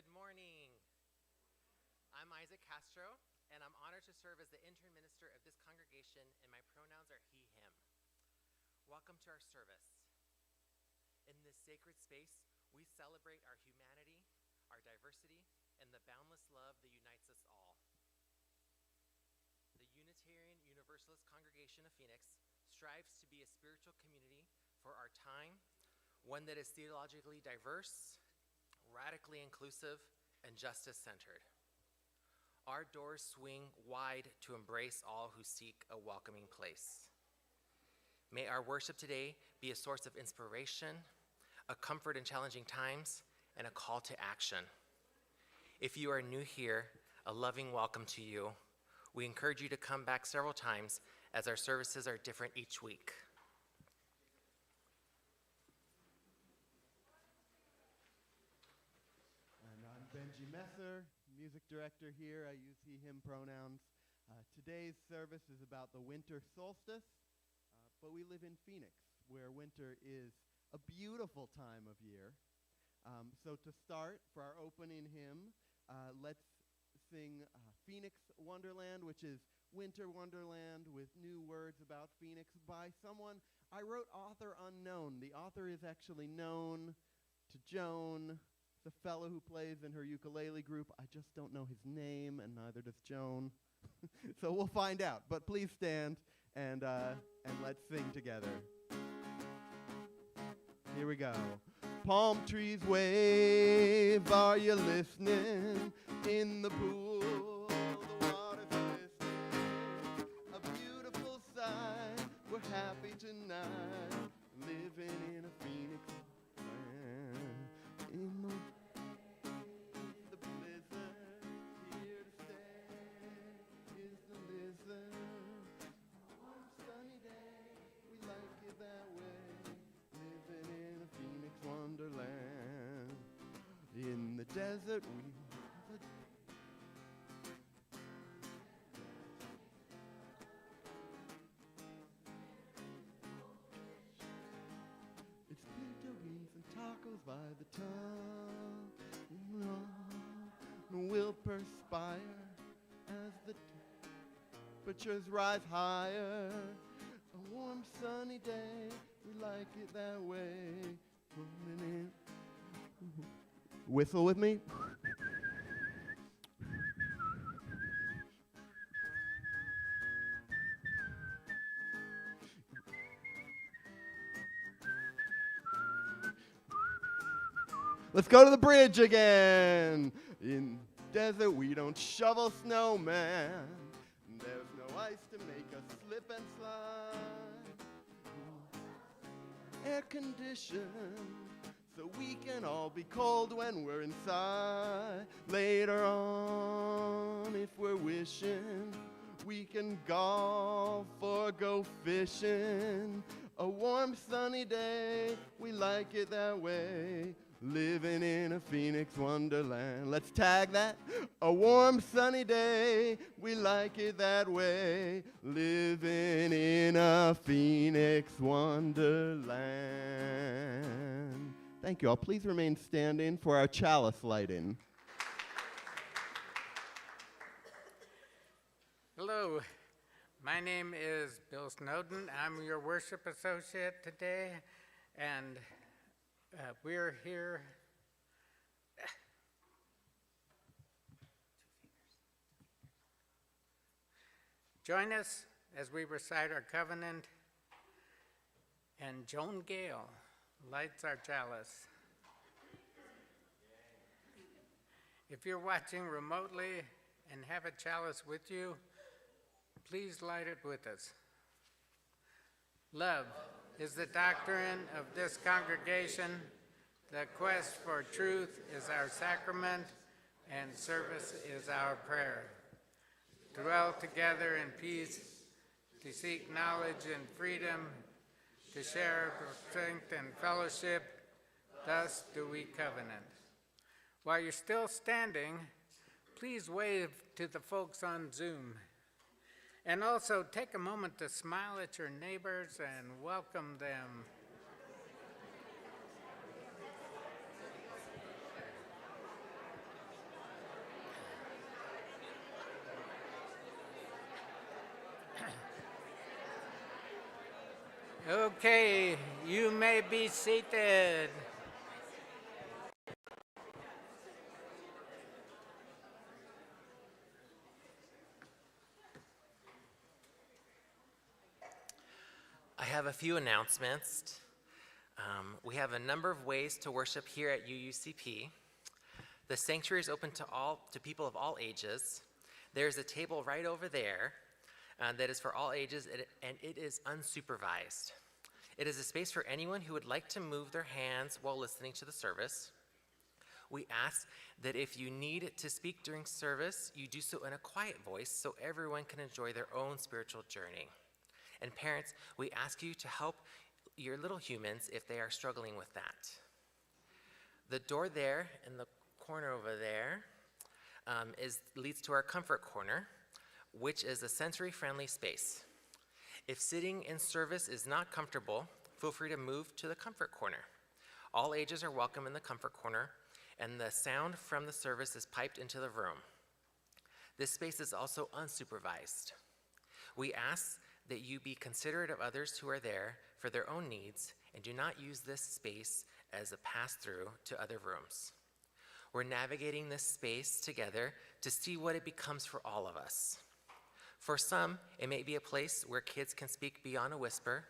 Good morning. I'm Castro, and I'm honored to serve as the interim minister of this congregation, and my pronouns are he, him. Welcome to our service. In this sacred space, we celebrate our humanity, our diversity, and the boundless love that unites us all. The Unitarian Universalist Congregation of Phoenix strives to be a spiritual community for our time, one that is theologically diverse, radically inclusive, and justice-centered. Our doors swing wide to embrace all who seek a welcoming place. May our worship today be a source of inspiration, a comfort in challenging times, and a call to action. If you are new here, a loving welcome to you. We encourage you to come back several times as our services are different each week. Benji Messer, music director here. I use he, him pronouns. Today's service is about the winter solstice, but we live in Phoenix, where winter is a beautiful time of year. So to start, for our opening hymn, let's sing Phoenix Wonderland, which is Winter Wonderland with new words about Phoenix by someone I wrote author unknown. The author is actually known to Joan, the fellow who plays in her ukulele group. I just don't know his name, and neither does Joan. So we'll find out. But please stand and let's sing together. Here we go. Palm trees wave, are you listening? In the pool, the water's glistening. A beautiful sight, we're happy tonight, living in a Phoenix land. In the blizzard, here to stay is the lizard. A warm sunny day, we like it that way, living in a Phoenix wonderland. In the desert, it's pizza wings and tacos by the ton. We'll perspire as the temperatures rise higher. A warm sunny day, we like it that way. Whistle with me. Let's go to the bridge again. In desert, we don't shovel snowman. There's no ice to make us slip and slide. Air conditioned, so we can all be cold when we're inside. Later on, if we're wishing, we can golf or go fishing. A warm sunny day, we like it that way. Living in a Phoenix wonderland. Let's tag that. A warm sunny day, we like it that way. Living in a Phoenix wonderland. Thank you all. Please remain standing for our chalice lighting. Hello, my name is Bill Snowden. I'm your worship associate today, and we're here. Join us as we recite our covenant, and Joan Gale lights our chalice. If you're watching remotely and have a chalice with you, please light it with us. Love is the doctrine of this congregation. The quest for truth is our sacrament, and service is our prayer. Dwell together in peace, to seek knowledge and freedom, to share strength and fellowship, thus do we covenant. While you're still standing, please wave to the folks on Zoom. And also take a moment to smile at your neighbors and welcome them. Okay, you may be seated. I have a few announcements. We have a number of ways to worship here at UUCP. The sanctuary is open to people of all ages. There's a table right over there that is for all ages, and it is unsupervised. It is a space for anyone who would like to move their hands while listening to the service. We ask that if you need to speak during service, you do so in a quiet voice so everyone can enjoy their own spiritual journey. And parents, we ask you to help your little humans if they are struggling with that. The door there in the corner over there leads to our comfort corner, which is a sensory-friendly space. If sitting in service is not comfortable, feel free to move to the comfort corner. All ages are welcome in the comfort corner, and the sound from the service is piped into the room. This space is also unsupervised. We ask that you be considerate of others who are there for their own needs and do not use this space as a pass-through to other rooms. We're navigating this space together to see what it becomes for all of us. For some, it may be a place where kids can speak beyond a whisper.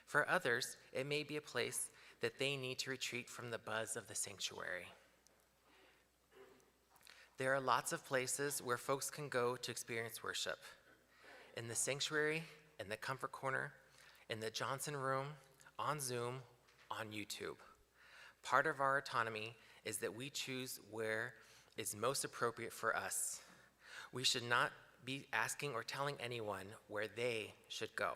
For others, it may be a place that they need to retreat from the buzz of the sanctuary. There are lots of places where folks can go to experience worship. In the sanctuary, in the comfort corner, in the Johnson room, on Zoom, on YouTube. Part of our autonomy is that we choose where is most appropriate for us. We should not be asking or telling anyone where they should go.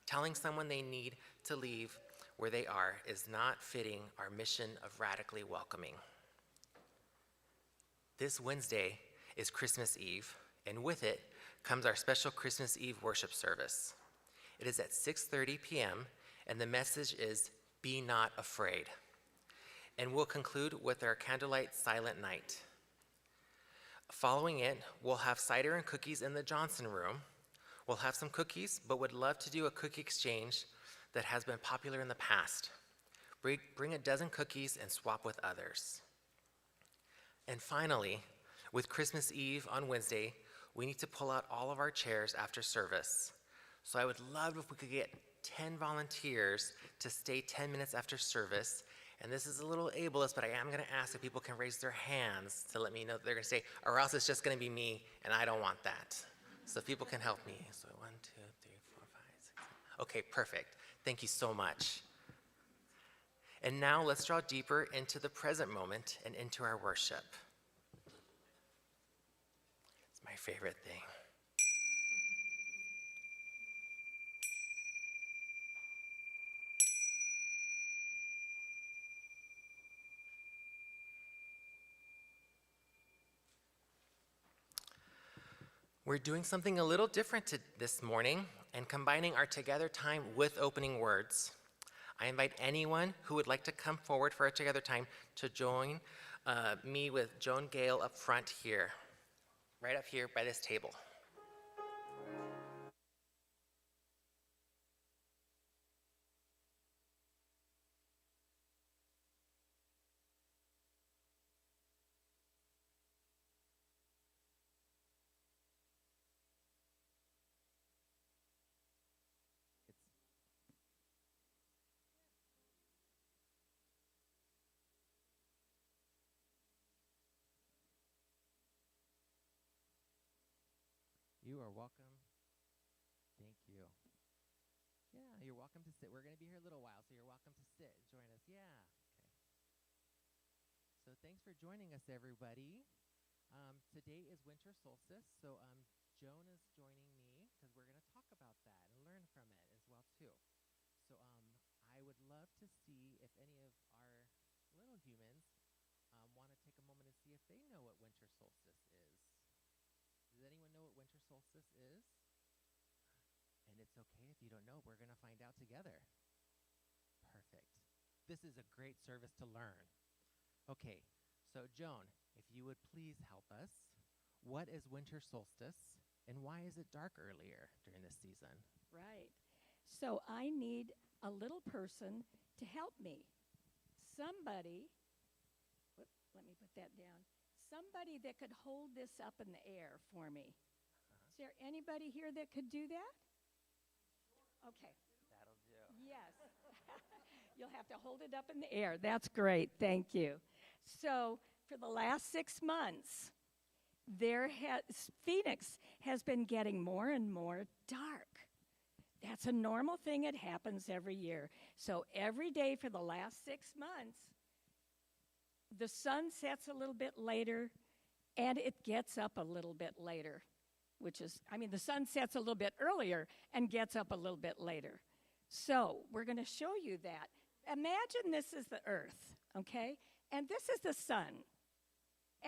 Telling someone they need to leave where they are is not fitting our mission of radically welcoming. This Wednesday is Christmas Eve, and with it comes our special Christmas Eve worship service. It is at 6:30 p.m., and the message is, "Be not afraid." And we'll conclude with our candlelight silent night. Following it, we'll have cider and cookies in the Johnson room. We'll have some cookies, but would love to do a cookie exchange that has been popular in the past. Bring a dozen cookies and swap with others. And finally, with Christmas Eve on Wednesday, we need to pull out all of our chairs after service. So I would love if we could get 10 volunteers to stay 10 minutes after service. And this is a little ableist, but I am going to ask if people can raise their hands to let me know that they're going to stay, or else it's just going to be me, and I don't want that. So if people can help me. So 1, 2, 3, 4, 5, 6, 7. Okay, perfect. Thank you so much. And now let's draw deeper into the present moment and into our worship. It's my favorite thing. We're doing something a little different this morning and combining our together time with opening words. I invite anyone who would like to come forward for our together time to join me with Joan Gale up front here, right up here by this table. You are welcome. Thank you. Yeah, you're welcome to sit. We're going to be here a little while, so you're welcome to sit and join us. Yeah. Okay. So thanks for joining us, everybody. Today is Winter Solstice, so Joan is joining me because we're going to talk about that and learn from it as well, too. So I would love to see if any of our little humans want to take a moment and see if they know what Winter Solstice is. Does anyone know what Winter Solstice is? And it's okay if you don't know. We're going to find out together. Perfect. This is a great service to learn. Okay, so Joan, if you would please help us. What is Winter Solstice, and why is it dark earlier during this season? Right. So I need a little person to help me. Somebody, let me put that down. Somebody that could hold this up in the air for me. Is there anybody here that could do that? Okay. That'll do. Yes. You'll have to hold it up in the air. That's great. Thank you. So for the last 6 months, Phoenix has been getting more and more dark. That's a normal thing. It happens every year. So every day for the last 6 months, the sun sets a little bit later, and it gets up a little bit later, the sun sets a little bit earlier and gets up a little bit later. So we're going to show you that. Imagine this is the Earth, okay? And this is the sun.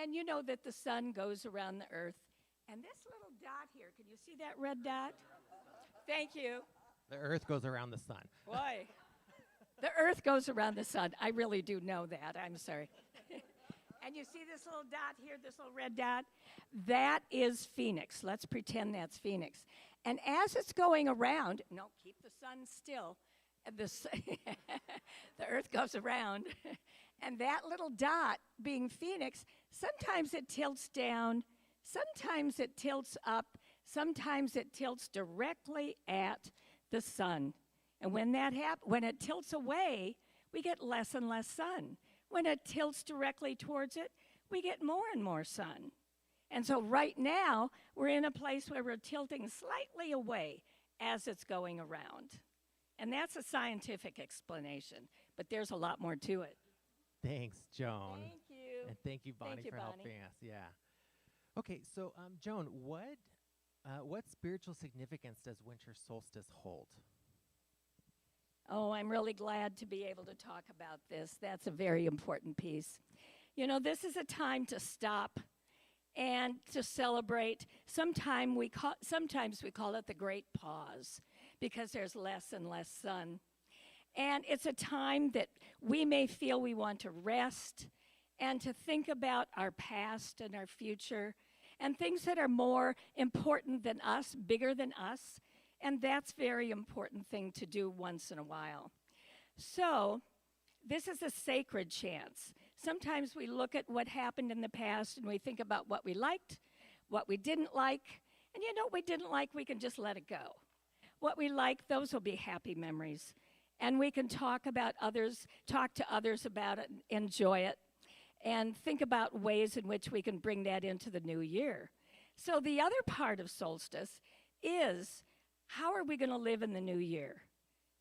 And you know that the sun goes around the Earth. And this little dot here, can you see that red dot? Thank you. The Earth goes around the sun. Boy, the Earth goes around the sun. I really do know that. I'm sorry. And you see this little dot here, this little red dot? That is Phoenix. Let's pretend that's Phoenix. And as it's going around, no, keep the sun still. The Earth goes around. And that little dot, being Phoenix, sometimes it tilts down, sometimes it tilts up, sometimes it tilts directly at the sun. And when it tilts away, we get less and less sun. When it tilts directly towards it, we get more and more sun. And so right now, we're in a place where we're tilting slightly away as it's going around. And that's a scientific explanation, but there's a lot more to it. Thanks, Joan. Thank you. And thank you, Bonnie, for helping us. Yeah. Okay, so Joan, what spiritual significance does winter solstice hold? Oh, I'm really glad to be able to talk about this. That's a very important piece. You know, this is a time to stop and to celebrate. Sometimes we call it the great pause because there's less and less sun. And it's a time that we may feel we want to rest and to think about our past and our future and things that are more important than us, bigger than us. And that's a very important thing to do once in a while. So this is a sacred chance. Sometimes we look at what happened in the past and we think about what we liked, what we didn't like. And you know what we didn't like, we can just let it go. What we like, those will be happy memories. And we can talk to others about it, enjoy it, and think about ways in which we can bring that into the new year. So the other part of solstice is, how are we going to live in the new year?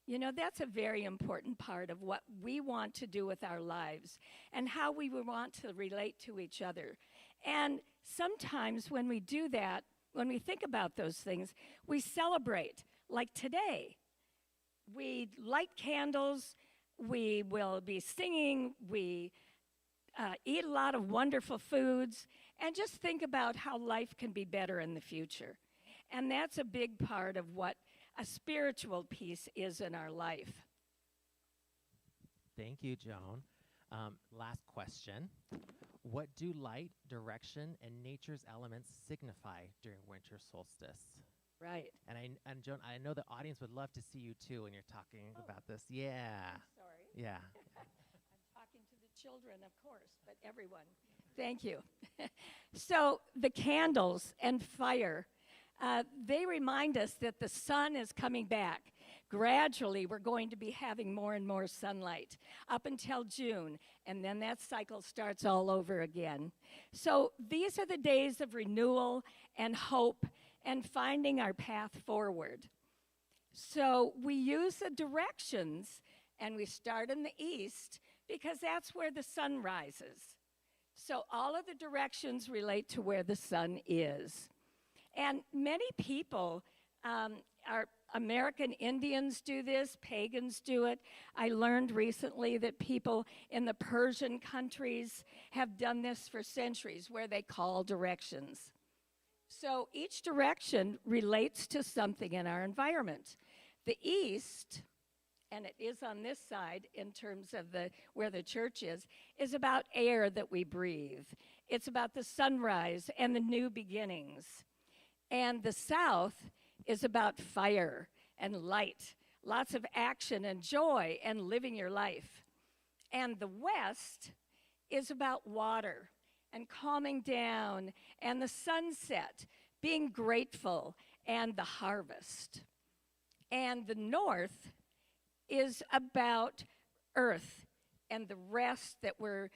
You know, that's a very important part of what we want to do with our lives and how we want to relate to each other. And sometimes when we do that, when we think about those things, we celebrate. Like today, we light candles, we will be singing, we eat a lot of wonderful foods, and just think about how life can be better in the future. And that's a big part of what a spiritual piece is in our life. Thank you, Joan. Last question. What do light, direction, and nature's elements signify during winter solstice? Right. And Joan, I know the audience would love to see you too when you're talking about this. Yeah. I'm sorry. Yeah. I'm talking to the children, of course, but everyone. Thank you. So the candles and fire, they remind us that the sun is coming back. Gradually, we're going to be having more and more sunlight up until June, and then that cycle starts all over again. So these are the days of renewal and hope and finding our path forward. So we use the directions, and we start in the east because that's where the sun rises. So all of the directions relate to where the sun is. And many people, our American Indians do this, pagans do it. I learned recently that people in the Persian countries have done this for centuries, where they call directions. So each direction relates to something in our environment. The east, and it is on this side in terms of where the church is about air that we breathe. It's about the sunrise and the new beginnings. And the south is about fire and light, lots of action and joy and living your life. And the West is about water and calming down and the sunset, being grateful, and the harvest. And the North is about earth and the rest that we're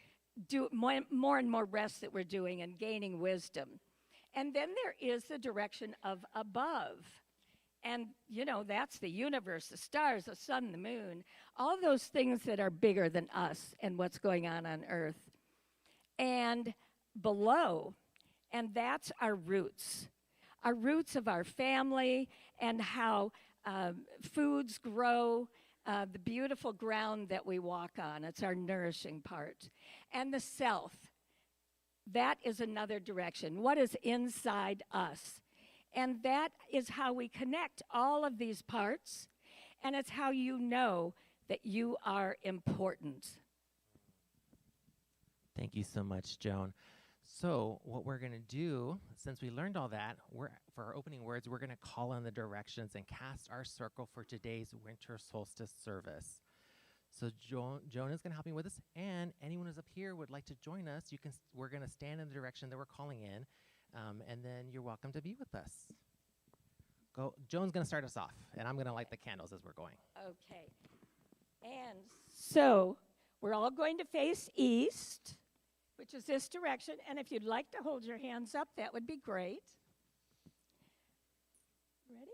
more and more rest that we're doing and gaining wisdom. And then there is the direction of above. And, you know, that's the universe, the stars, the sun, the moon, all those things that are bigger than us and what's going on earth. And below, and that's our roots of our family and how foods grow, the beautiful ground that we walk on. It's our nourishing part. And the self, that is another direction. What is inside us? And that is how we connect all of these parts, and it's how you know that you are important. Thank you so much, Joan. So what we're going to do, since we learned all that, for our opening words, we're going to call on the directions and cast our circle for today's Winter Solstice service. So Joan is going to help me with this, and anyone who's up here would like to join us, we're going to stand in the direction that we're calling in, and then you're welcome to be with us. Joan's going to start us off, and I'm going to light the candles as we're going. Okay. And so we're all going to face east, which is this direction. And if you'd like to hold your hands up, that would be great. Ready?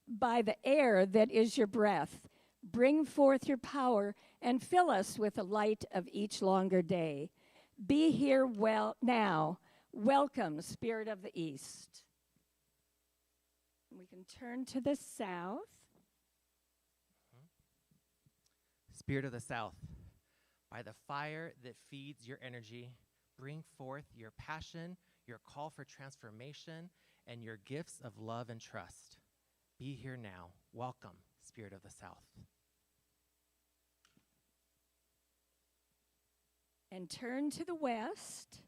By the air that is your breath, bring forth your power and fill us with the light of each longer day. Be here now. Welcome, Spirit of the East. We can turn to the south. Spirit of the South, by the fire that feeds your energy, bring forth your passion, your call for transformation, and your gifts of love and trust. Be here now. Welcome, Spirit of the South. And turn to the west.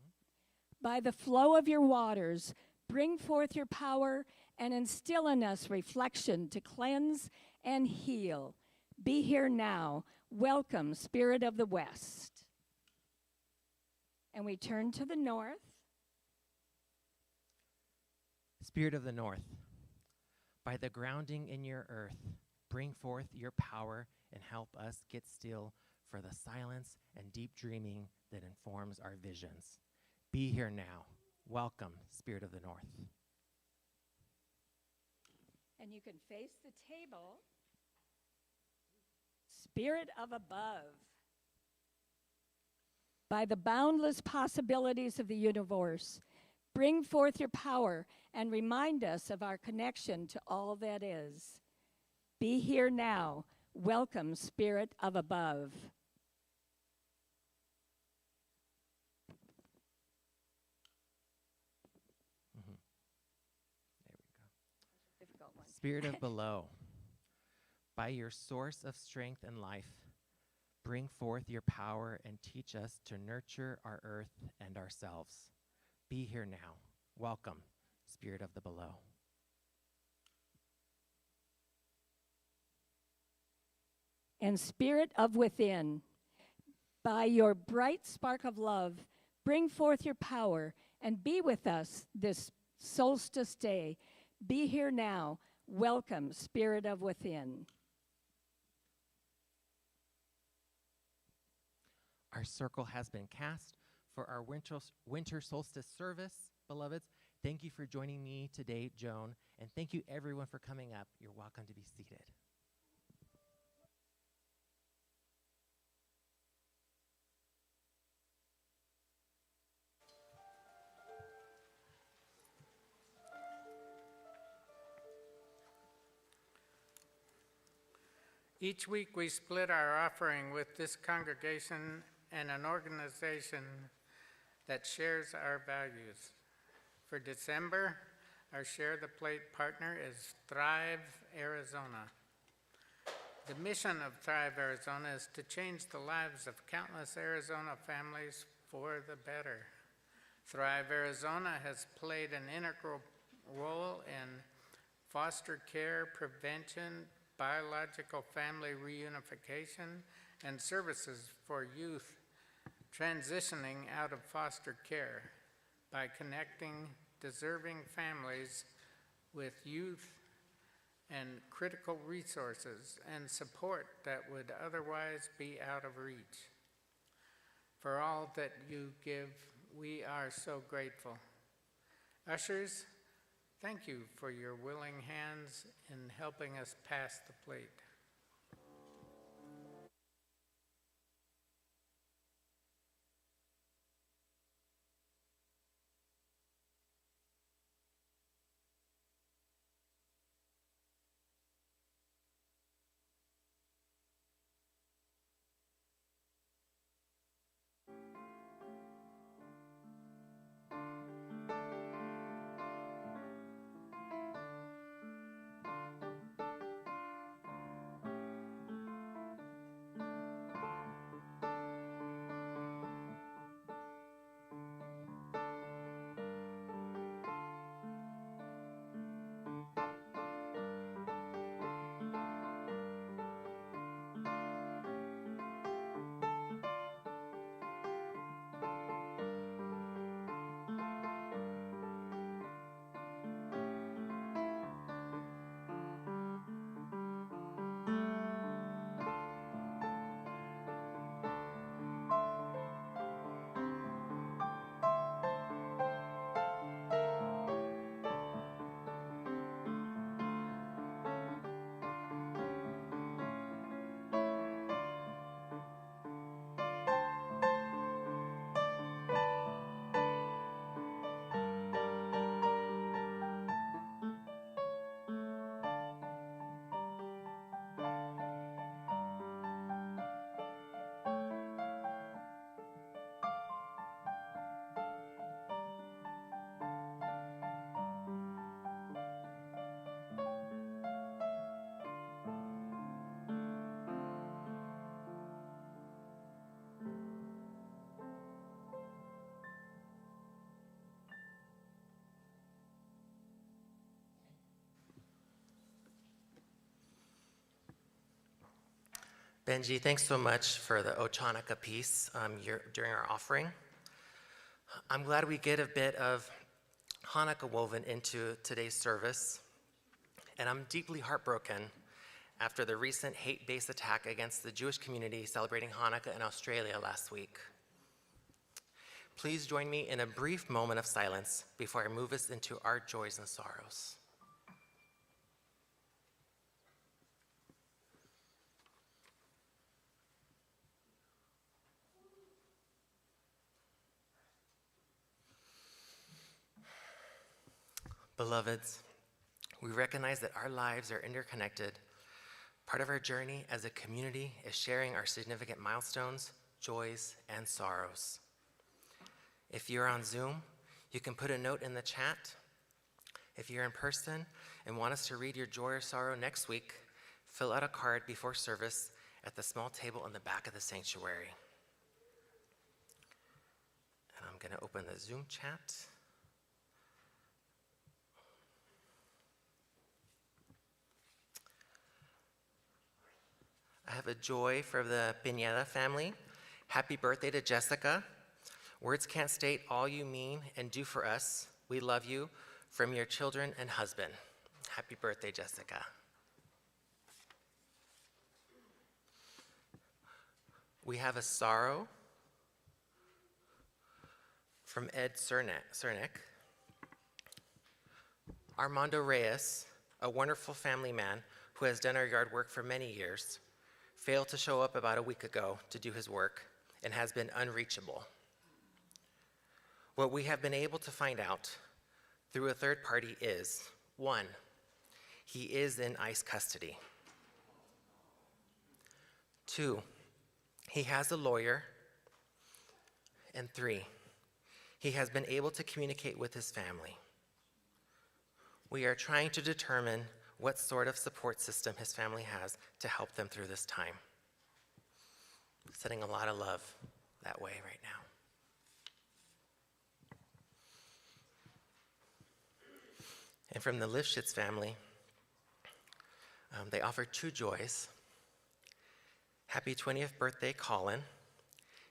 By the flow of your waters, bring forth your power and instill in us reflection to cleanse and heal. Be here now. Welcome, Spirit of the West. And we turn to the north. Spirit of the North, by the grounding in your earth, bring forth your power and help us get still for the silence and deep dreaming that informs our visions. Be here now. Welcome, Spirit of the North. And you can face the table. Spirit of above. By the boundless possibilities of the universe, bring forth your power and remind us of our connection to all that is. Be here now. Welcome, Spirit of above. Spirit of below, by your source of strength and life, bring forth your power and teach us to nurture our earth and ourselves. Be here now. Welcome, Spirit of the below. And Spirit of within, by your bright spark of love, bring forth your power and be with us this solstice day. Be here now. Welcome, Spirit of within. Our circle has been cast for our winter solstice service, beloveds. Thank you for joining me today, Joan, and thank you everyone for coming up. You're welcome to be seated. Each week we split our offering with this congregation and an organization that shares our values. For December, our Share the Plate partner is Thrive Arizona. The mission of Thrive Arizona is to change the lives of countless Arizona families for the better. Thrive Arizona has played an integral role in foster care, prevention, biological family reunification, and services for youth transitioning out of foster care by connecting deserving families with youth and critical resources and support that would otherwise be out of reach. For all that you give, we are so grateful. Ushers, thank you for your willing hands in helping us pass the plate. Benji, thanks so much for the Ochanica piece during our offering. I'm glad we get a bit of Hanukkah woven into today's service, and I'm deeply heartbroken after the recent hate-based attack against the Jewish community celebrating Hanukkah in Australia last week. Please join me in a brief moment of silence before I move us into our joys and sorrows. Beloveds, we recognize that our lives are interconnected. Part of our journey as a community is sharing our significant milestones, joys, and sorrows. If you're on Zoom, you can put a note in the chat. If you're in person and want us to read your joy or sorrow next week, fill out a card before service at the small table in the back of the sanctuary. And I'm going to open the Zoom chat. I have a joy for the Pineda family. Happy birthday to Jessica. Words can't state all you mean and do for us. We love you, from your children and husband. Happy birthday, Jessica. We have a sorrow from Ed Cernick. Armando Reyes, a wonderful family man who has done our yard work for many years, failed to show up about a week ago to do his work and has been unreachable. What we have been able to find out through a third party is, 1, he is in ICE custody. 2, he has a lawyer. And 3, he has been able to communicate with his family. We are trying to determine what sort of support system his family has to help them through this time. Sending a lot of love that way right now. And from the Lifshitz family, They offer two joys. Happy 20th birthday, Colin.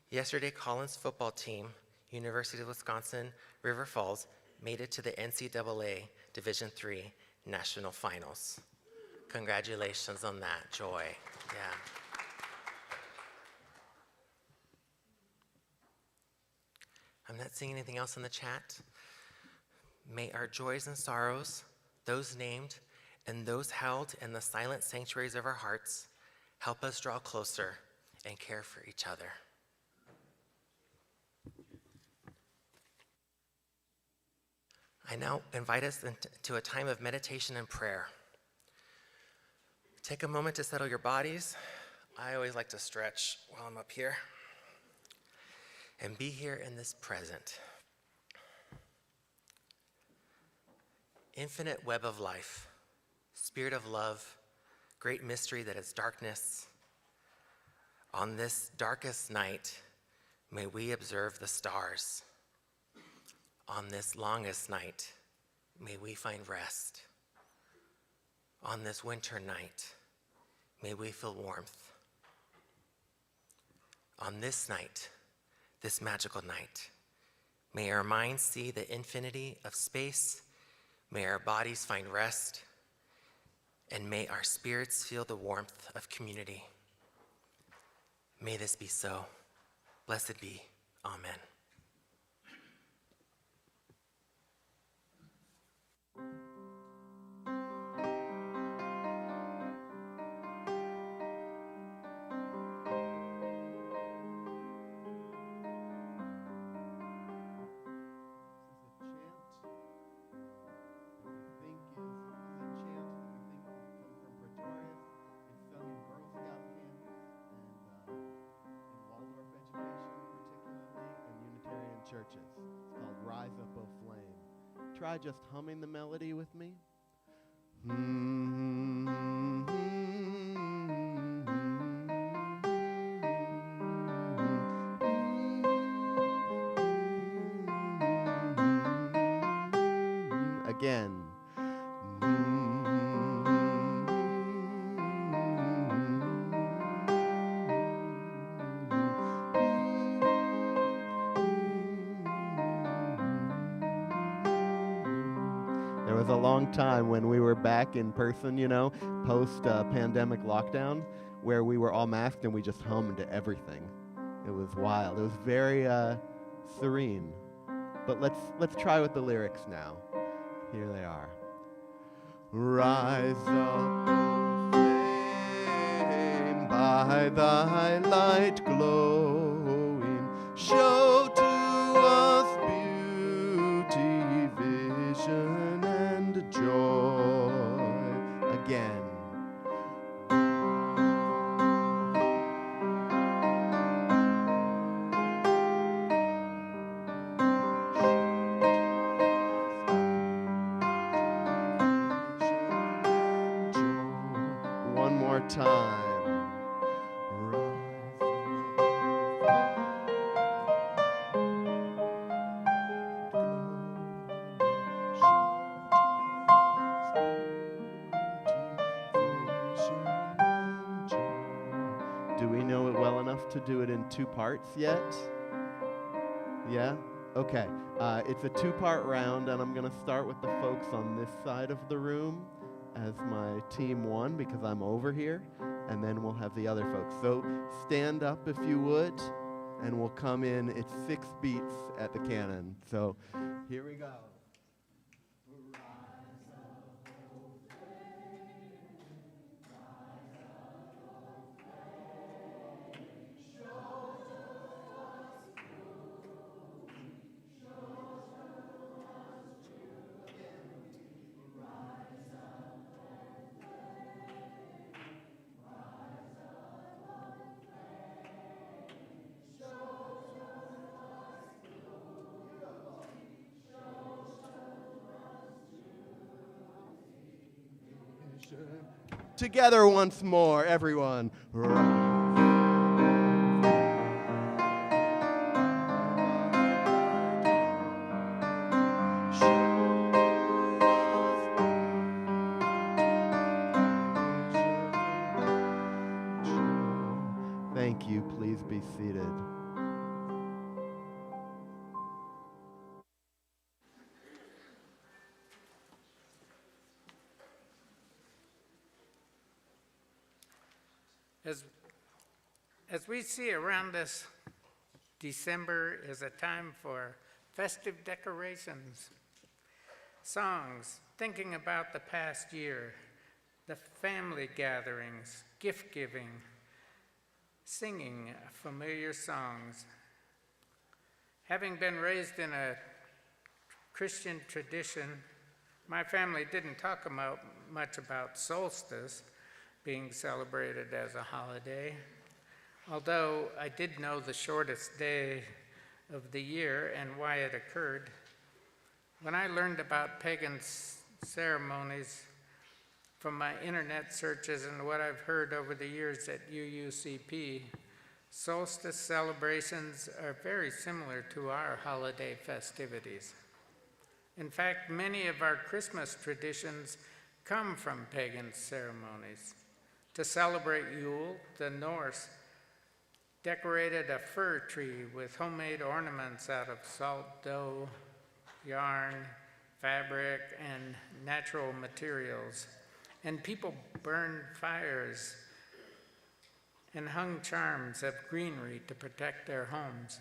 Yesterday, Colin's football team, University of Wisconsin, River Falls, made it to the NCAA Division III National Finals. Congratulations on that, Joy. Yeah. I'm not seeing anything else in the chat. May our joys and sorrows, those named and those held in the silent sanctuaries of our hearts, help us draw closer and care for each other. I now invite us into a time of meditation and prayer. Take a moment to settle your bodies. I always like to stretch while I'm up here. And be here in this present. Infinite web of life, spirit of love, great mystery that is darkness. On this darkest night, may we observe the stars. On this longest night, may we find rest. On this winter night, may we feel warmth. On this night, this magical night, may our minds see the infinity of space, may our bodies find rest, and may our spirits feel the warmth of community. May this be so. Blessed be. Amen. Churches. It's called Rise Up, O Flame. Try just humming the melody with me. Again. There was a long time when we were back in person, post-pandemic lockdown, where we were all masked and we just hummed everything. It was wild. It was very serene. But let's try with the lyrics now. Here they are. Rise up, O flame, by thy light glowing, show to us beauty, vision, and joy. Again. One more time. Do we know it well enough to do it in two parts yet? Yeah? Okay. It's a two-part round, and I'm going to start with the folks on this side of the room as my team one, because I'm over here, and then we'll have the other folks. So stand up if you would, and we'll come in. It's 6 beats at the cannon. So here we go. Together once more, everyone. Thank you. Please be seated. As we see around us, December is a time for festive decorations, songs, thinking about the past year, the family gatherings, gift giving, singing familiar songs. Having been raised in a Christian tradition, my family didn't talk much about solstice being celebrated as a holiday, although I did know the shortest day of the year and why it occurred. When I learned about pagan ceremonies from my internet searches and what I've heard over the years at UUCP, solstice celebrations are very similar to our holiday festivities. In fact, many of our Christmas traditions come from pagan ceremonies. To celebrate Yule, the Norse decorated a fir tree with homemade ornaments out of salt dough, yarn, fabric, and natural materials. And people burned fires and hung charms of greenery to protect their homes.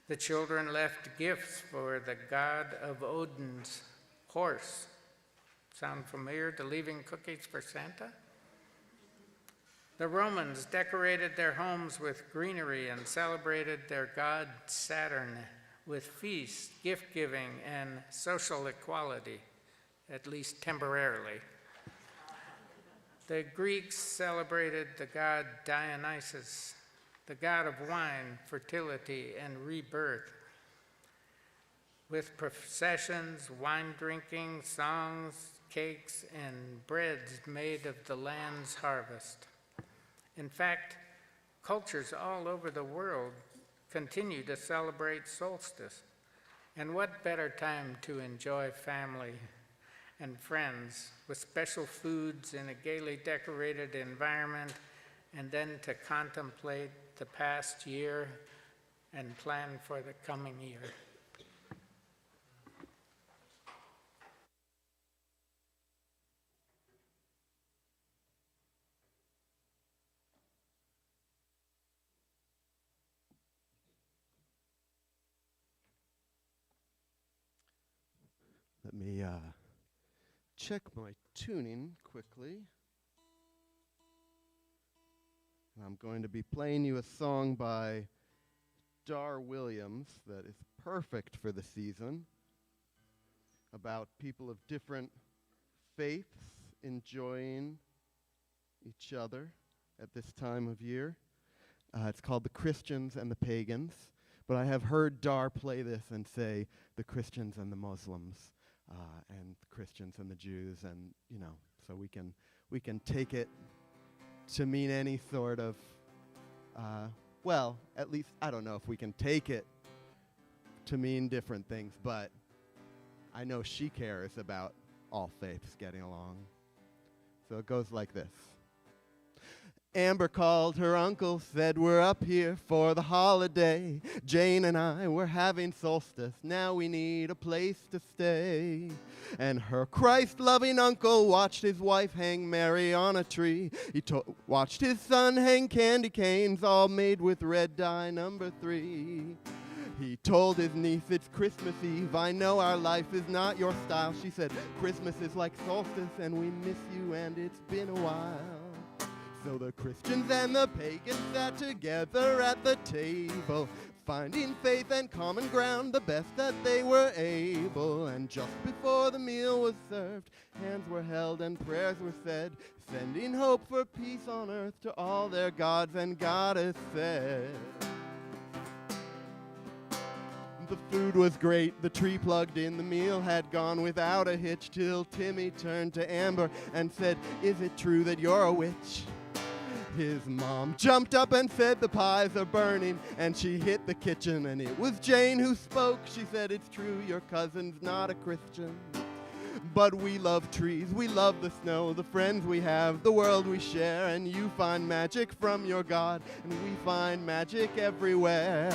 The children left gifts for the god of Odin's horse. Sound familiar to leaving cookies for Santa? The Romans decorated their homes with greenery and celebrated their god Saturn with feasts, gift-giving, and social equality, at least temporarily. The Greeks celebrated the god Dionysus, the god of wine, fertility, and rebirth, with processions, wine drinking, songs, cakes, and breads made of the land's harvest. In fact, cultures all over the world continue to celebrate solstice. And what better time to enjoy family and friends with special foods in a gaily decorated environment, and then to contemplate the past year and plan for the coming year. Let me check my tuning quickly. I'm going to be playing you a song by Dar Williams that is perfect for the season, about people of different faiths enjoying each other at this time of year. It's called The Christians and the Pagans, but I have heard Dar play this and say the Christians and the Muslims, and the Christians and the Jews, and so we can take it to mean any sort of, well, at least I don't know if we can take it to mean different things, but I know she cares about all faiths getting along. So it goes like this. Amber called her uncle, said we're up here for the holiday. Jane and I were having solstice, now we need a place to stay. And her Christ-loving uncle watched his wife hang Mary on a tree. He watched his son hang candy canes, all made with red dye number 3. He told his niece it's Christmas Eve, I know our life is not your style. She said, Christmas is like solstice and we miss you and it's been a while. So the Christians and the pagans sat together at the table, finding faith and common ground the best that they were able. And just before the meal was served, hands were held and prayers were said, sending hope for peace on earth to all their gods and goddesses. The food was great, the tree plugged in, the meal had gone without a hitch, till Timmy turned to Amber and said, is it true that you're a witch? His mom jumped up and said the pies are burning, and she hit the kitchen, and it was Jane who spoke. She said, it's true, your cousin's not a Christian, But we love trees, we love the snow, the friends we have, the world we share, and you find magic from your God, and we find magic everywhere.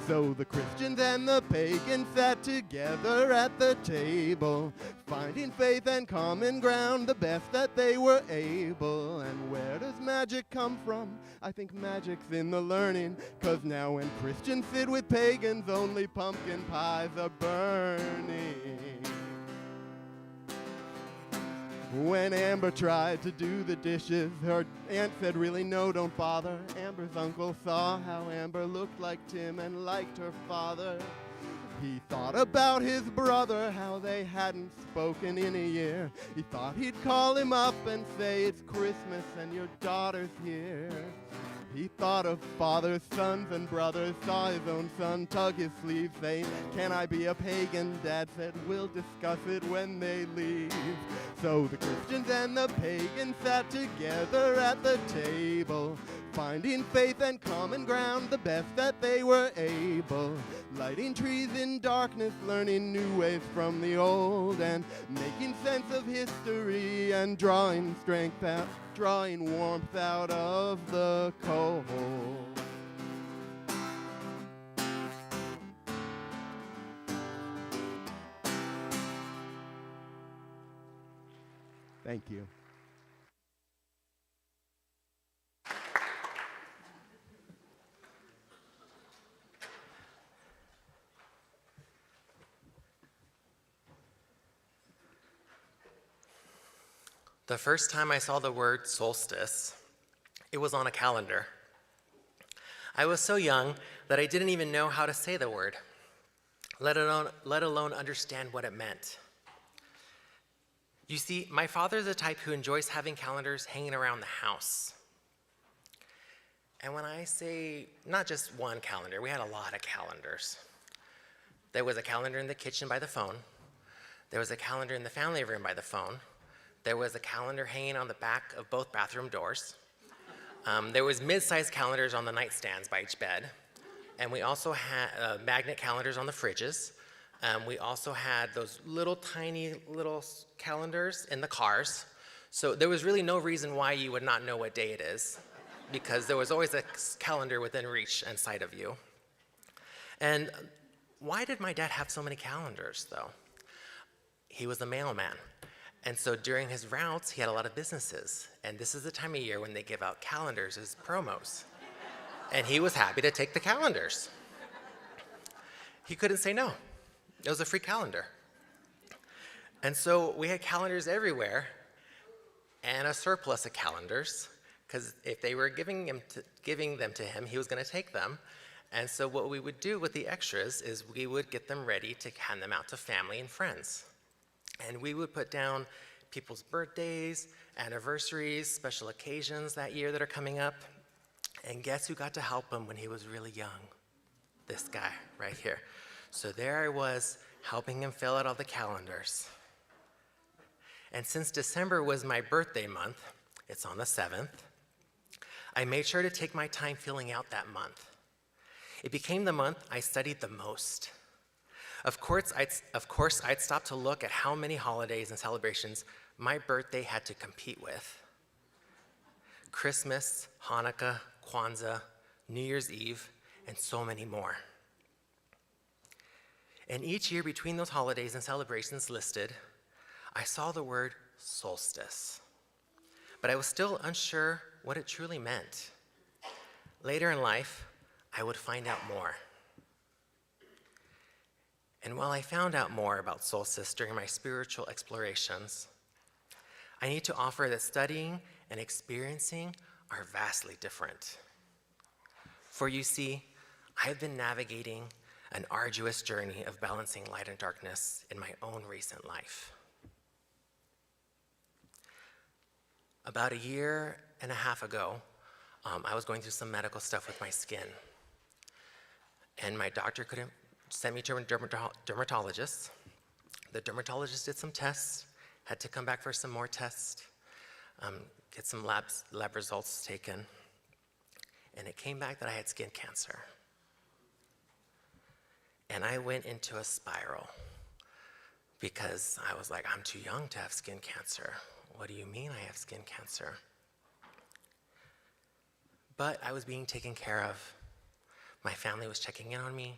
So the Christians and the pagans sat together at the table, finding faith and common ground the best that they were able. And where does magic come from? I think magic's in the learning, 'cause now when Christians sit with pagans, only pumpkin pies are burning. When Amber tried to do the dishes, her aunt said, really, no, don't bother. Amber's uncle saw how Amber looked like Tim and liked her father. He thought about his brother, how they hadn't spoken in a year. He thought he'd call him up and say, it's Christmas and your daughter's here. He thought of fathers, sons, and brothers, saw his own son tug his sleeve, saying, can I be a pagan? Dad said, we'll discuss it when they leave. So the Christians and the pagans sat together at the table, finding faith and common ground the best that they were able, lighting trees in darkness, learning new ways from the old, and making sense of history and drawing warmth out of the cold. Thank you. The first time I saw the word solstice, it was on a calendar. I was so young that I didn't even know how to say the word, let alone understand what it meant. You see, my father's the type who enjoys having calendars hanging around the house. And when I say not just one calendar, we had a lot of calendars. There was a calendar in the kitchen by the phone. There was a calendar in the family room by the phone. There was a calendar hanging on the back of both bathroom doors. There was mid-sized calendars on the nightstands by each bed. And we also had magnet calendars on the fridges. We also had those tiny little calendars in the cars. So there was really no reason why you would not know what day it is, because there was always a calendar within reach and sight of you. And why did my dad have so many calendars, though? He was a mailman. And so during his routes, he had a lot of businesses. And this is the time of year when they give out calendars as promos. And he was happy to take the calendars. He couldn't say no. It was a free calendar. And so we had calendars everywhere and a surplus of calendars, because if they were giving them to him, he was going to take them. And so what we would do with the extras is we would get them ready to hand them out to family and friends. And we would put down people's birthdays, anniversaries, special occasions that year that are coming up. And guess who got to help him when he was really young? This guy right here. So there I was, helping him fill out all the calendars. And since December was my birthday month, it's on the 7th, I made sure to take my time filling out that month. It became the month I studied the most. Of course, I'd stop to look at how many holidays and celebrations my birthday had to compete with. Christmas, Hanukkah, Kwanzaa, New Year's Eve, and so many more. And each year between those holidays and celebrations listed, I saw the word solstice. But I was still unsure what it truly meant. Later in life, I would find out more. And while I found out more about solstice during my spiritual explorations, I need to offer that studying and experiencing are vastly different. For you see, I have been navigating an arduous journey of balancing light and darkness in my own recent life. About a year and a half ago, I was going through some medical stuff with my skin. And my doctor couldn't send me to a dermatologist. The dermatologist did some tests, had to come back for some more tests, get some lab results taken, and it came back that I had skin cancer. And I went into a spiral. because I was like, I'm too young to have skin cancer. What do you mean I have skin cancer? But I was being taken care of. My family was checking in on me.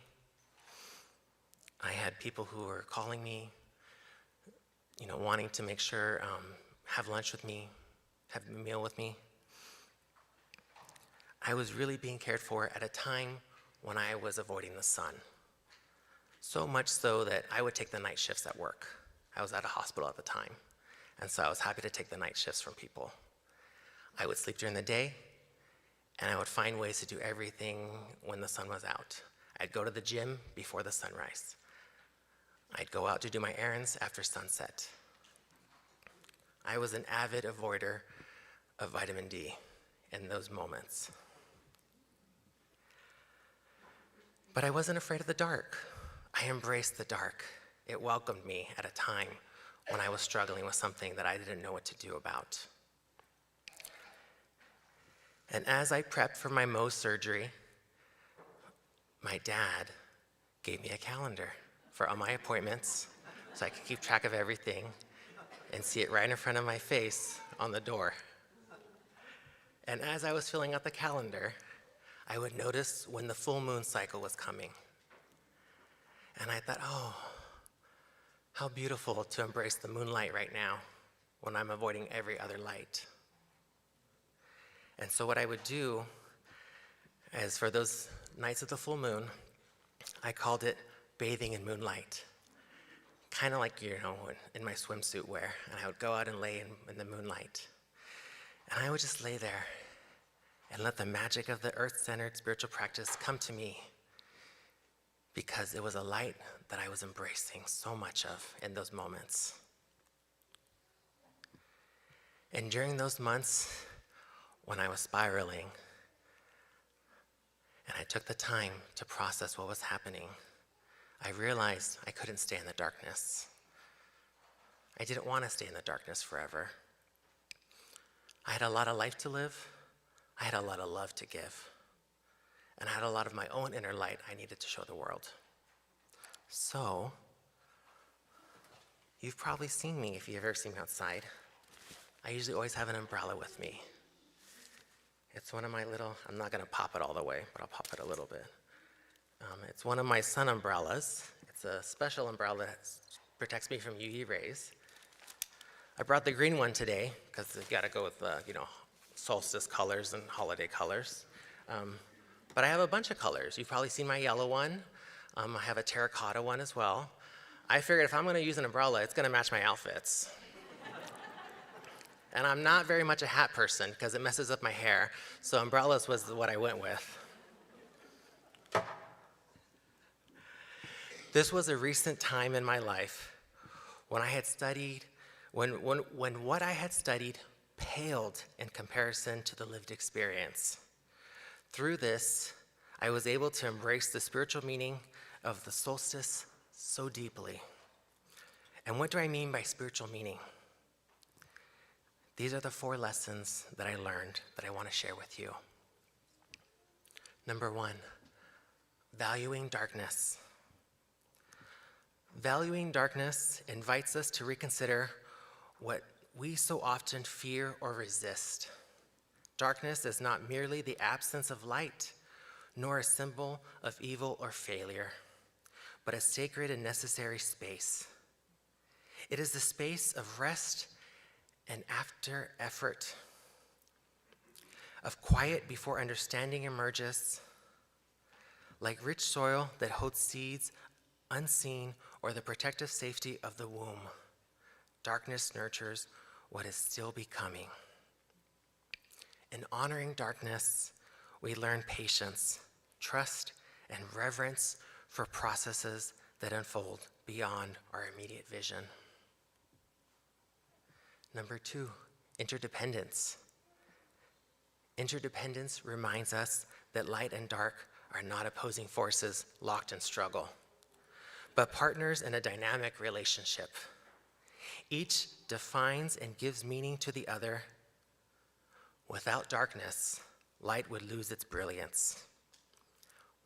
I had people who were calling me, wanting to make sure, have lunch with me, have a meal with me. I was really being cared for at a time when I was avoiding the sun. So much so that I would take the night shifts at work. I was at a hospital at the time, and so I was happy to take the night shifts from people. I would sleep during the day, and I would find ways to do everything when the sun was out. I'd go to the gym before the sunrise. I'd go out to do my errands after sunset. I was an avid avoider of vitamin D in those moments. But I wasn't afraid of the dark. I embraced the dark. It welcomed me at a time when I was struggling with something that I didn't know what to do about. And as I prepped for my Mohs surgery, my dad gave me a calendar for all my appointments so I could keep track of everything and see it right in front of my face on the door. And as I was filling out the calendar, I would notice when the full moon cycle was coming. And I thought, oh, how beautiful to embrace the moonlight right now when I'm avoiding every other light. And so what I would do is for those nights of the full moon, I called it bathing in moonlight. Kind of like, in my swimsuit wear. And I would go out and lay in the moonlight. And I would just lay there and let the magic of the earth-centered spiritual practice come to me, because it was a light that I was embracing so much of in those moments. And during those months when I was spiraling, and I took the time to process what was happening, I realized I couldn't stay in the darkness. I didn't want to stay in the darkness forever. I had a lot of life to live. I had a lot of love to give. And I had a lot of my own inner light I needed to show the world. So, you've probably seen me if you've ever seen me outside. I usually always have an umbrella with me. It's one of my little, I'm not going to pop it all the way, but I'll pop it a little bit. It's one of my sun umbrellas. It's a special umbrella that protects me from UV rays. I brought the green one today because you got to go with solstice colors and holiday colors. But I have a bunch of colors. You've probably seen my yellow one. I have a terracotta one as well. I figured if I'm going to use an umbrella, it's going to match my outfits. And I'm not very much a hat person because it messes up my hair, so umbrellas was what I went with. This was a recent time in my life when I had studied, when what I had studied paled in comparison to the lived experience. Through this, I was able to embrace the spiritual meaning of the solstice so deeply. And what do I mean by spiritual meaning? These are the 4 lessons that I learned that I want to share with you. Number 1, valuing darkness. Valuing darkness invites us to reconsider what we so often fear or resist. Darkness is not merely the absence of light, nor a symbol of evil or failure, but a sacred and necessary space. It is the space of rest and after effort, of quiet before understanding emerges, like rich soil that holds seeds unseen or the protective safety of the womb. Darkness nurtures what is still becoming. In honoring darkness, we learn patience, trust, and reverence for processes that unfold beyond our immediate vision. Number 2, interdependence. Interdependence reminds us that light and dark are not opposing forces locked in struggle, but partners in a dynamic relationship. Each defines and gives meaning to the other. Without darkness, light would lose its brilliance.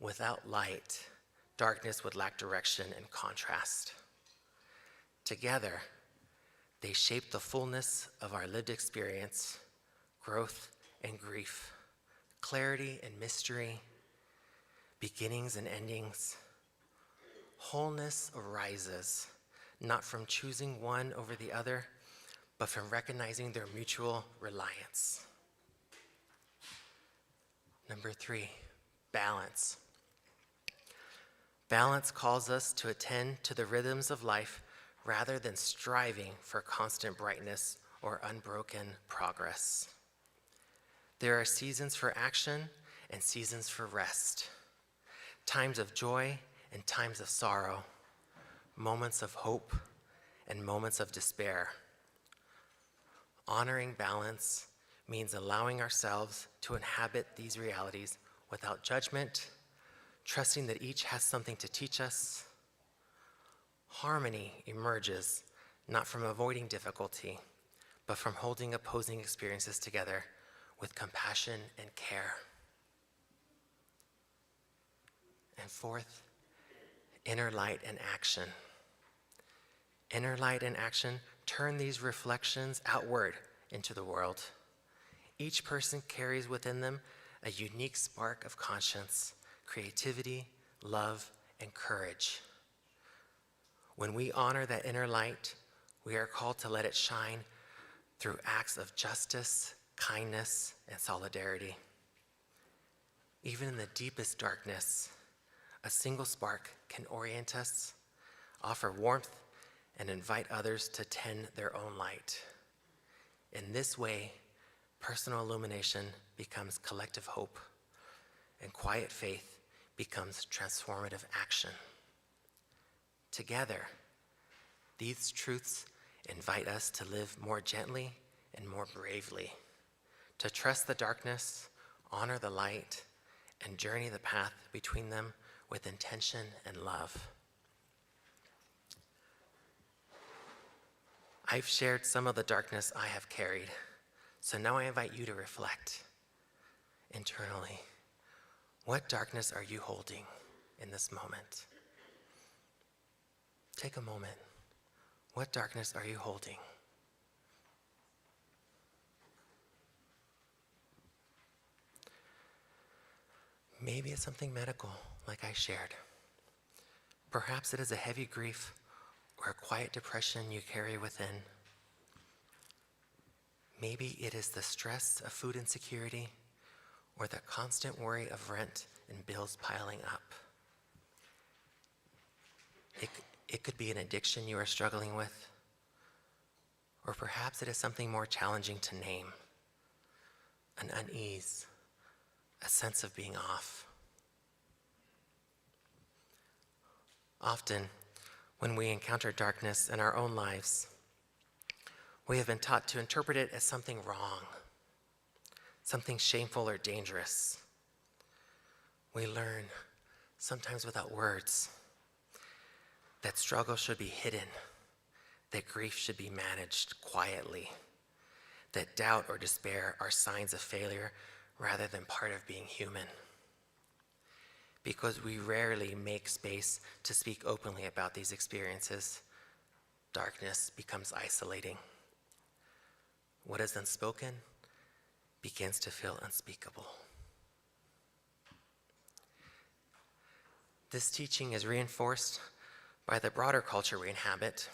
Without light, darkness would lack direction and contrast. Together, they shape the fullness of our lived experience, growth and grief, clarity and mystery, beginnings and endings. Wholeness arises not from choosing one over the other, but from recognizing their mutual reliance. Number 3, balance. Balance calls us to attend to the rhythms of life rather than striving for constant brightness or unbroken progress. There are seasons for action and seasons for rest, times of joy and times of sorrow, moments of hope and moments of despair. Honoring balance means allowing ourselves to inhabit these realities without judgment, trusting that each has something to teach us. Harmony emerges not from avoiding difficulty, but from holding opposing experiences together with compassion and care. And 4th, inner light and action. Inner light and action turn these reflections outward into the world. Each person carries within them a unique spark of conscience, creativity, love, and courage. When we honor that inner light, we are called to let it shine through acts of justice, kindness, and solidarity. Even in the deepest darkness, a single spark can orient us, offer warmth, and invite others to tend their own light. In this way, personal illumination becomes collective hope, and quiet faith becomes transformative action. Together, these truths invite us to live more gently and more bravely, to trust the darkness, honor the light, and journey the path between them with intention and love. I've shared some of the darkness I have carried, so now I invite you to reflect internally. What darkness are you holding in this moment? Take a moment. What darkness are you holding? Maybe it's something medical, like I shared. Perhaps it is a heavy grief or a quiet depression you carry within. Maybe it is the stress of food insecurity or the constant worry of rent and bills piling up. It could be an addiction you are struggling with, or perhaps it is something more challenging to name, an unease, a sense of being off. Often, when we encounter darkness in our own lives, we have been taught to interpret it as something wrong, something shameful or dangerous. We learn, sometimes without words, that struggle should be hidden, that grief should be managed quietly, that doubt or despair are signs of failure rather than part of being human. Because we rarely make space to speak openly about these experiences, darkness becomes isolating. What is unspoken begins to feel unspeakable. This teaching is reinforced by the broader culture we inhabit.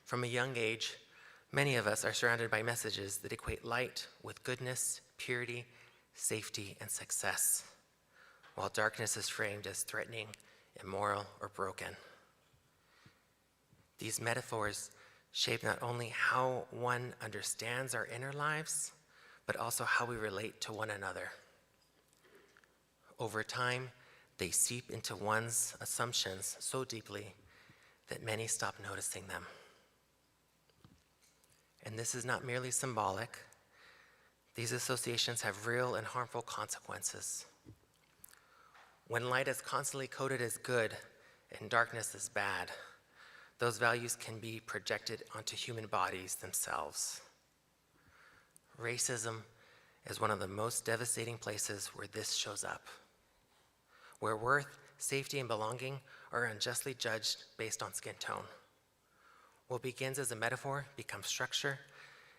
From a young age, many of us are surrounded by messages that equate light with goodness, purity, safety, and success, while darkness is framed as threatening, immoral, or broken. These metaphors shape not only how one understands our inner lives, but also how we relate to one another. Over time, they seep into one's assumptions so deeply that many stop noticing them. And this is not merely symbolic. These associations have real and harmful consequences. When light is constantly coded as good and darkness as bad, those values can be projected onto human bodies themselves. Racism is one of the most devastating places where this shows up, where worth, safety, and belonging are unjustly judged based on skin tone, What begins as a metaphor becomes structure,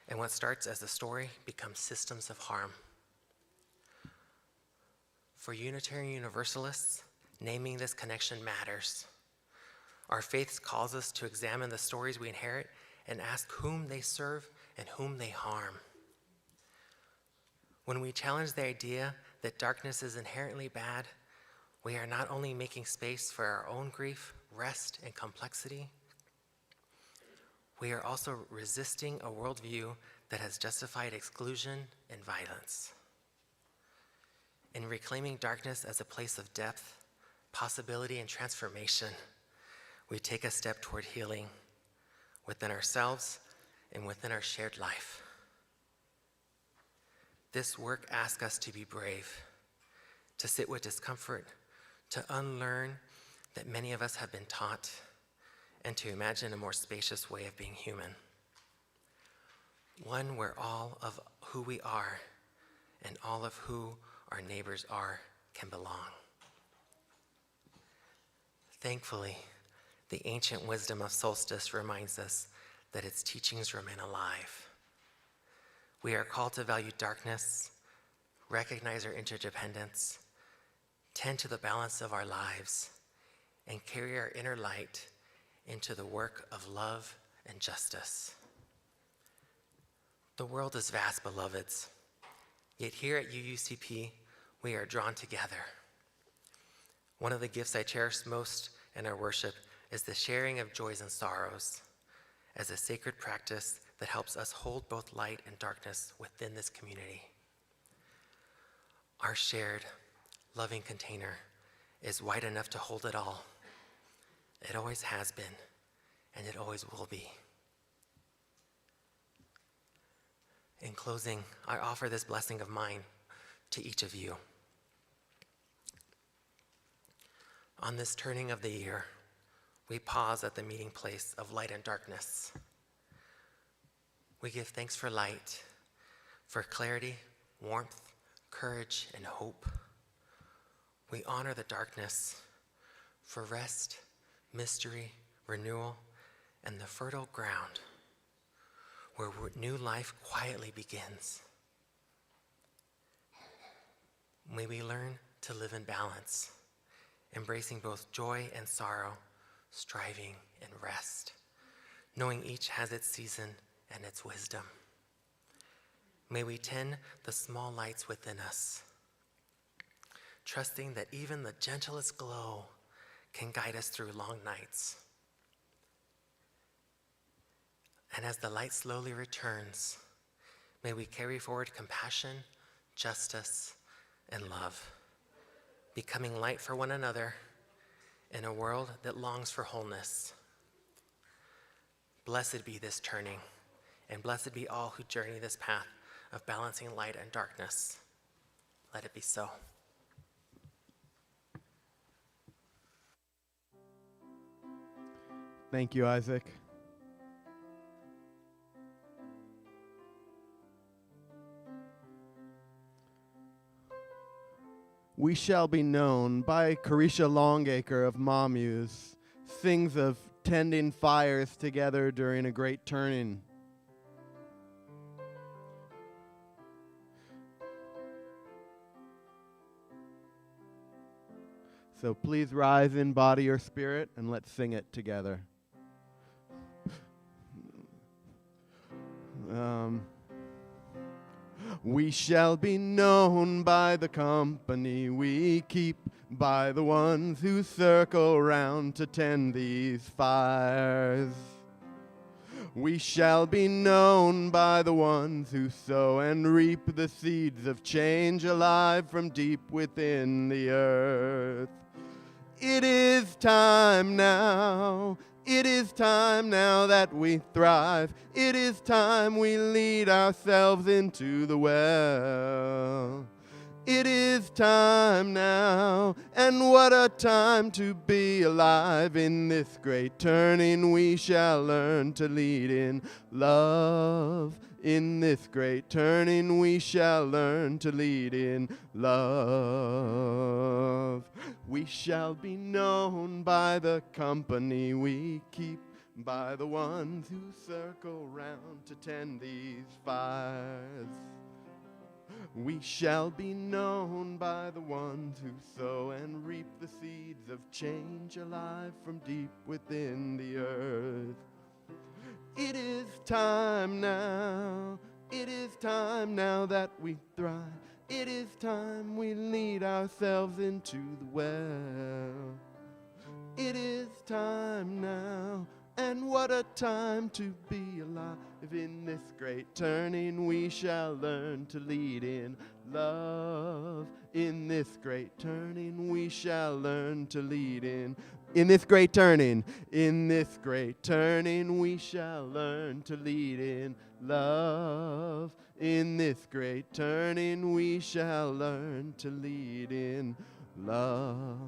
and what starts as a story becomes systems of harm. For Unitarian Universalists, naming this connection matters. Our faith calls us to examine the stories we inherit and ask whom they serve and whom they harm. When we challenge the idea that darkness is inherently bad, we are not only making space for our own grief, rest, and complexity, we are also resisting a worldview that has justified exclusion and violence. In reclaiming darkness as a place of depth, possibility, and transformation, we take a step toward healing within ourselves and within our shared life. This work asks us to be brave, to sit with discomfort, to unlearn that many of us have been taught, and to imagine a more spacious way of being human. One where all of who we are and all of who our neighbors are can belong. Thankfully, the ancient wisdom of solstice reminds us that its teachings remain alive. We are called to value darkness, recognize our interdependence, tend to the balance of our lives, and carry our inner light into the work of love and justice. The world is vast, beloveds, yet here at UUCP, we are drawn together. One of the gifts I cherish most in our worship is the sharing of joys and sorrows as a sacred practice that helps us hold both light and darkness within this community. Our shared, loving container is wide enough to hold it all. It always has been, and it always will be. In closing, I offer this blessing of mine to each of you. On this turning of the year, we pause at the meeting place of light and darkness. We give thanks for light, for clarity, warmth, courage, and hope. We honor the darkness for rest, mystery, renewal, and the fertile ground where new life quietly begins. May we learn to live in balance, embracing both joy and sorrow, striving and rest, knowing each has its season and its wisdom. May we tend the small lights within us, trusting that even the gentlest glow can guide us through long nights. And as the light slowly returns, may we carry forward compassion, justice, and love, becoming light for one another in a world that longs for wholeness. Blessed be this turning, and blessed be all who journey this path of balancing light and darkness. Let it be so. Thank you, Isaac. We Shall Be Known by Carisha Longacre of Mamuse sings of tending fires together during a great turning. So please rise in body or spirit and let's sing it together. We shall be known by the company we keep, by the ones who circle round to tend these fires. We shall be known by the ones who sow and reap the seeds of change alive from deep within the earth. It is time now. It is time now that we thrive. It is time we lead ourselves into the well. It is time now, and what a time to be alive. In this great turning we shall learn to lead in love. In this great turning we shall learn to lead in love. We shall be known by the company we keep, by the ones who circle round to tend these fires. We shall be known by the ones who sow and reap the seeds of change alive from deep within the earth. It is time now that we thrive. It is time we lead ourselves into the well. It is time now, and what a time to be alive. In this great turning we shall learn to lead in love. In this great turning we shall learn to lead in. In this great turning we shall learn to lead in love. In this great turning we shall learn to lead in love.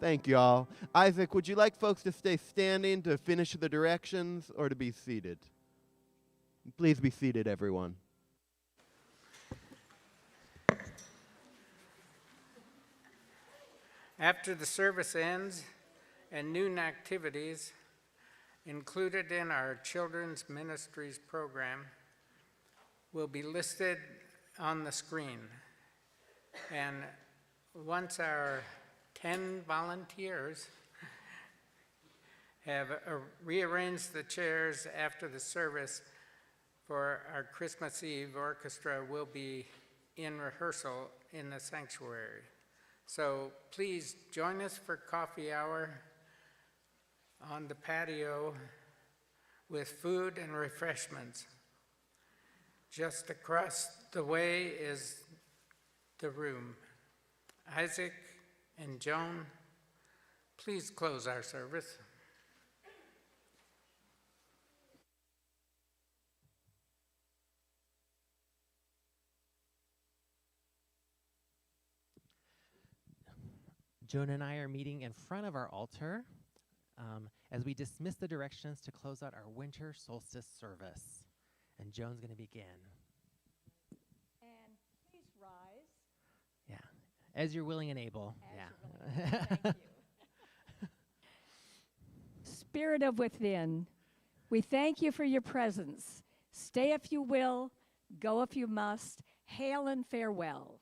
Thank you all. Isaac, would you like folks to stay standing to finish the directions or to be seated? Please be seated, everyone. After the service ends and noon activities included in our Children's Ministries program will be listed on the screen. And once our 10 volunteers have rearranged the chairs after the service for our Christmas Eve orchestra, will be in rehearsal in the sanctuary. So please join us for coffee hour on the patio with food and refreshments. Just across the way is the room. Isaac and Joan, please close our service. Joan and I are meeting in front of our altar as we dismiss the directions to close out our Winter Solstice service. And Joan's going to begin. And please rise. Yeah, as you're willing and able. As you're willing. Thank you. Spirit of within, we thank you for your presence. Stay if you will, go if you must. Hail and farewell.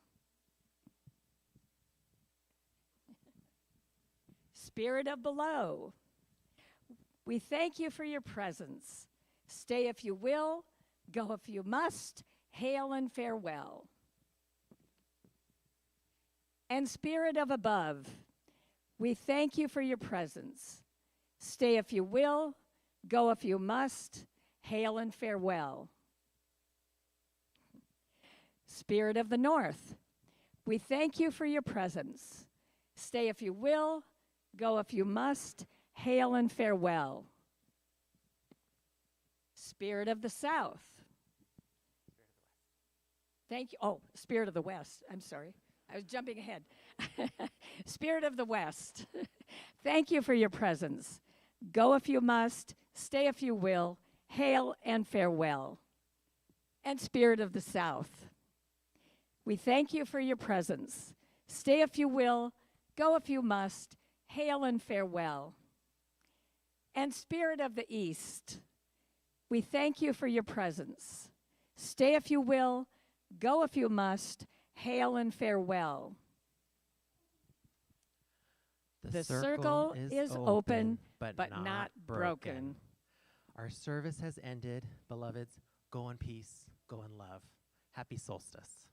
Spirit of below, we thank you for your presence. Stay if you will, go if you must. Hail and farewell. And Spirit of above, we thank you for your presence. Stay if you will, go if you must. Hail and farewell. Spirit of the north, we thank you for your presence. Stay if you will, go if you must. Hail and farewell. Spirit of the south. Thank you. Oh, Spirit of the west. I'm sorry. I was jumping ahead. Spirit of the west. Thank you for your presence. Go if you must. Stay if you will. Hail and farewell. And Spirit of the south, we thank you for your presence. Stay if you will. Go if you must. Hail and farewell. And Spirit of the east, we thank you for your presence. Stay if you will, go if you must. Hail and farewell. The circle is open, but not broken. Our service has ended. Beloveds, go in peace, go in love. Happy solstice.